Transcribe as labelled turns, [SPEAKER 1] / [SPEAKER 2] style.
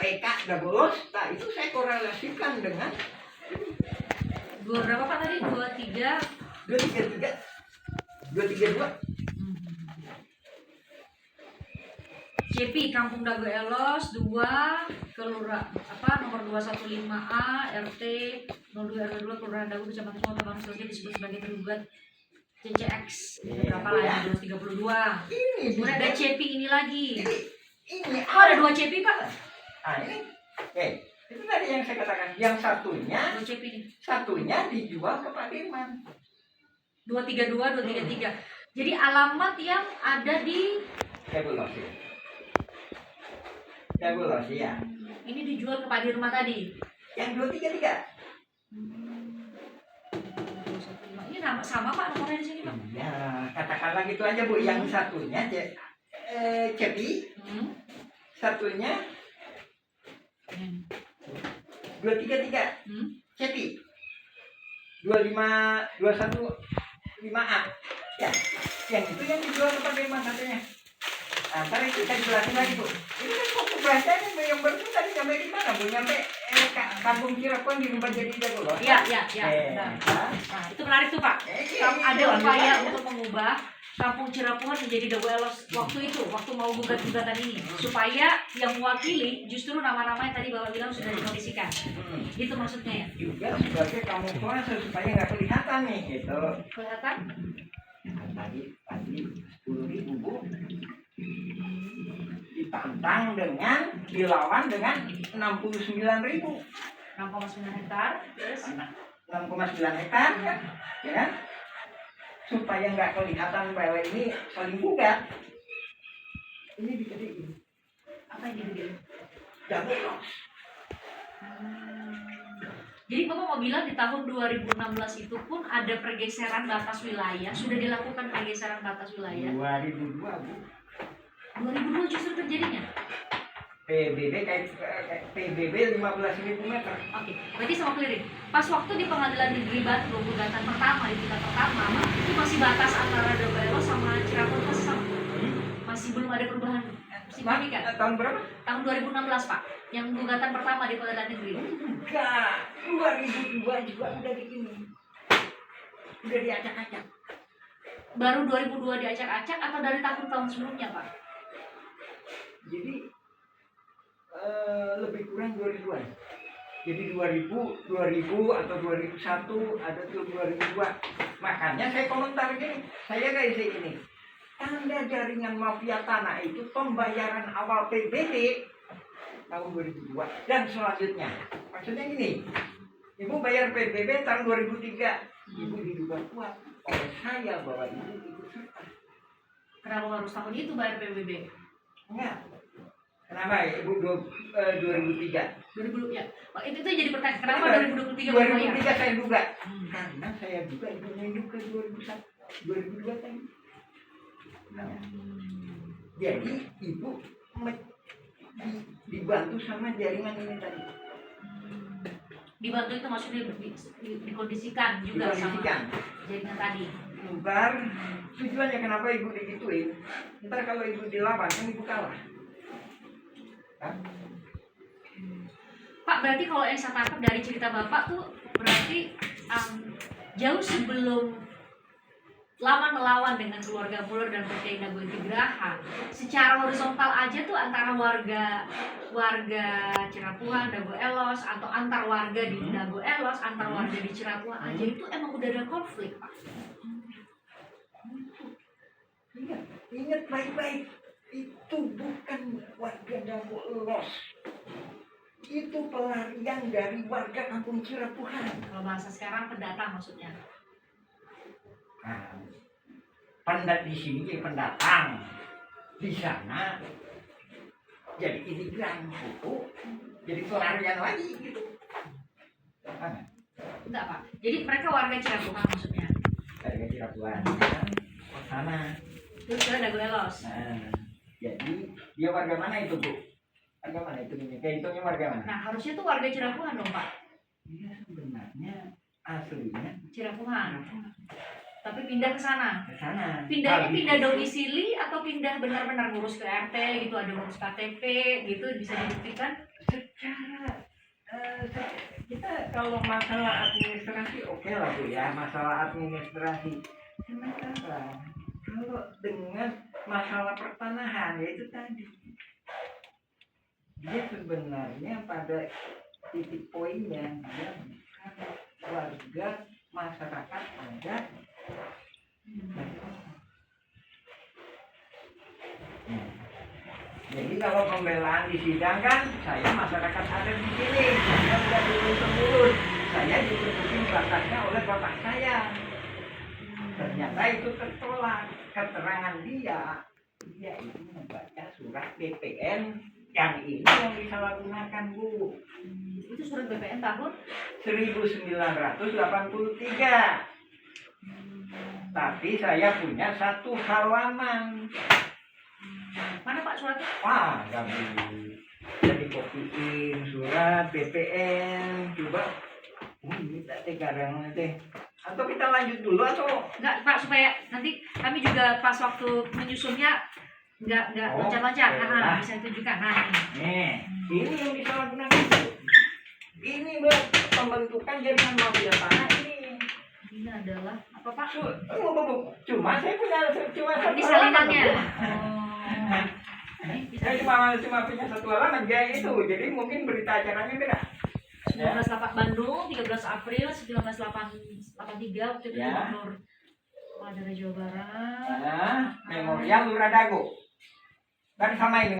[SPEAKER 1] PK Dagolos. Nah itu saya korelasikan dengan
[SPEAKER 2] Dua berapa Pak tadi? 23
[SPEAKER 1] 232.
[SPEAKER 2] CP Kampung Dago Elos 2 Kelurahan nomor 215A RT 02 RW 2 Kelurahan Dago Kecamatan Kota Bang Selesai disebut sebagai tergugat CCX berapa lah ya 232. Kemudian ada CP ini lagi.
[SPEAKER 1] Ini
[SPEAKER 2] ada 2 CP Pak?
[SPEAKER 1] Ini itu tadi yang saya katakan, yang satunya
[SPEAKER 2] 2 CP ini.
[SPEAKER 1] Satunya dijual ke Pak Dirman
[SPEAKER 2] 232 233. Jadi alamat yang ada di
[SPEAKER 1] Dagolos ya.
[SPEAKER 2] Ini dijual ke Pak Dirman tadi.
[SPEAKER 1] Yang 233.
[SPEAKER 2] Ini sama Pak nomornya di sini Pak.
[SPEAKER 1] Ya, katakanlah gitu aja Bu. Yang satunya Cepi, satunya 233 Cepi 215A ya. Yang itu yang dijual ke Pak Dirman satunya. Ntar itu kita jelasin lagi Bu. Ini kan fokus bahasanya yang baru tadi sampai di mana Bu? Nyampe Kampung Cirebon di rumah jadi Dagolos.
[SPEAKER 2] Iya. Nah, itu menarik tuh Pak. Ada upaya untuk mengubah Kampung Cirebon menjadi Dago Elos waktu mau gugat-gugatan ini, supaya yang mewakili justru nama-nama yang tadi Bapak bilang sudah dikondisikan. Itu maksudnya ya.
[SPEAKER 1] Juga sebagai kamuflase supaya nggak kelihatan nih gitu.
[SPEAKER 2] Kelihatan?
[SPEAKER 1] Tadi 10.000 Bu. Ditantang dengan dilawan dengan 69.000.
[SPEAKER 2] 6,9 hektar. Terus
[SPEAKER 1] 6,9 hektar kan, ya kan? Supaya nggak kelihatan bahwa ini saling gugat. Ini digedein.
[SPEAKER 2] Apa yang digedein?
[SPEAKER 1] Dagolos.
[SPEAKER 2] Jadi Bapak mau bilang di tahun 2016 itu pun ada pergeseran batas wilayah, sudah dilakukan pergeseran batas wilayah.
[SPEAKER 1] 2002 Bu.
[SPEAKER 2] 2002 justru terjadinya.
[SPEAKER 1] PBB kayak PBB 15.000 meter.
[SPEAKER 2] Oke, berarti sama clearing. Pas waktu di Pengadilan Negeri Batu gugatan pertama di tingkat pertama, itu masih batas antara Dago Elos sama Cirebon masih sama. Masih belum ada perubahan signifikan.
[SPEAKER 1] Tahun berapa?
[SPEAKER 2] Tahun 2016 Pak, yang gugatan pertama di Pengadilan Negeri.
[SPEAKER 1] Enggak, 2002 juga udah begini. Udah diacak-acak.
[SPEAKER 2] Baru 2002 diacak-acak atau dari tahun-tahun sebelumnya Pak?
[SPEAKER 1] Jadi lebih kurang 2000-an. Jadi 2000 atau 2001 ada tuh 2002. Makanya saya komentar gini, saya kayak gini. Tanda jaringan mafia tanah itu pembayaran awal PBB tahun 2002 dan selanjutnya. Maksudnya gini, Ibu bayar PBB tahun 2003. Ibu diduga kuat oleh saya bahwa Ibu ikut serta.
[SPEAKER 2] Kenapa harus tahun itu bayar PBB?
[SPEAKER 1] Enggak. Kenapa Ibu 2003?
[SPEAKER 2] 2000 ya. Oh, itu jadi pertanyaan. Kenapa 2023 baru bayar?
[SPEAKER 1] 2003 saya duga. Karena saya duga Ibu hidup ke 2001, 2002 tadi. Nah, jadi Ibu dibantu sama jaringan ini tadi.
[SPEAKER 2] Dibantu itu maksudnya dikondisikan juga sama jaringan tadi.
[SPEAKER 1] Ntar tujuannya kenapa Ibu digituin? Ntar kalau Ibu dilawan kan Ibu kalah. Hah?
[SPEAKER 2] Pak, berarti kalau yang saya tangkap dari cerita Bapak tuh berarti jauh sebelum Laman melawan dengan keluarga Muller dan PT Dago Intigraha, secara horizontal aja tuh antara warga Cirapuhan, Dago Elos, atau antar warga di Dago Elos, antar warga di Cirapuhan aja itu emang udah ada konflik Pak.
[SPEAKER 1] Ingat baik-baik, itu bukan warga Dago Elos. Itu pelarian dari warga kampung Cirapuhan.
[SPEAKER 2] Kalau bahasa sekarang pendatang maksudnya.
[SPEAKER 1] Nah, di sini jadi pendatang, di sana jadi imigran itu, jadi pelarian lagi gitu. Nah,
[SPEAKER 2] enggak Pak. Jadi mereka warga Cirapuhan maksudnya.
[SPEAKER 1] Warga Cirapuhan, sana.
[SPEAKER 2] Terus ke Dago Elos.
[SPEAKER 1] Nah, jadi dia warga mana itu Bu? Warga mana itu? Kayak itunya warga mana?
[SPEAKER 2] Nah harusnya tuh warga Cirapuhan dong Pak.
[SPEAKER 1] Dia sebenarnya aslinya
[SPEAKER 2] Cirapuhan. Tapi pindah ke sana.
[SPEAKER 1] ke sana.
[SPEAKER 2] Pindahnya
[SPEAKER 1] Habis
[SPEAKER 2] pindah
[SPEAKER 1] itu,
[SPEAKER 2] domisili atau pindah benar-benar ngurus ke RT gitu, ada ngurus KTP gitu bisa dibuktikan?
[SPEAKER 1] secara kita kalau masalah administrasi oke lah Bu ya, masalah administrasi. Sementara kalau dengan masalah pertanahan yaitu tadi, dia sebenarnya pada titik poinnya dia bukan warga masyarakat adat. Jadi kalau pembelaan disidangkan, saya masyarakat adat di sini, saya udah turun-temurun, saya ditutupi bakatnya oleh bapak saya. Ternyata itu tertolak. Keterangan dia itu membaca surat BPN yang ini yang disalahgunakan Bu.
[SPEAKER 2] Itu surat BPN tahun
[SPEAKER 1] 1983. Tapi saya punya satu halaman.
[SPEAKER 2] mana Pak suratnya?
[SPEAKER 1] Wah, nggak bisa. Jadi kopiin surat BPN. Coba. Ini tadi kadang teh. Atau kita lanjut dulu atau?
[SPEAKER 2] Enggak Pak, supaya nanti kami juga pas waktu menyusunnya enggak loncat-loncat.
[SPEAKER 1] oke.
[SPEAKER 2] Nah, bisa tunjukkan. Nah,
[SPEAKER 1] Nih, ini yang disalahgunakan. Ini buat pembentukan jaringan mafia tanah ini.
[SPEAKER 2] ini adalah apa Pak?
[SPEAKER 1] Cuma saya punya cuma satu
[SPEAKER 2] Ini
[SPEAKER 1] halaman.
[SPEAKER 2] salinannya.
[SPEAKER 1] Bu.
[SPEAKER 2] Oh. Bisa
[SPEAKER 1] Saya cuma punya satu halaman kayak itu. Jadi mungkin berita acaranya beda.
[SPEAKER 2] 1908 Bandung, 13 April 1983 waktu itu
[SPEAKER 1] Ya.
[SPEAKER 2] Gubernur Daerah Jawa Barat.
[SPEAKER 1] Nah, Memorial Lurah Dago. Kan sama ini.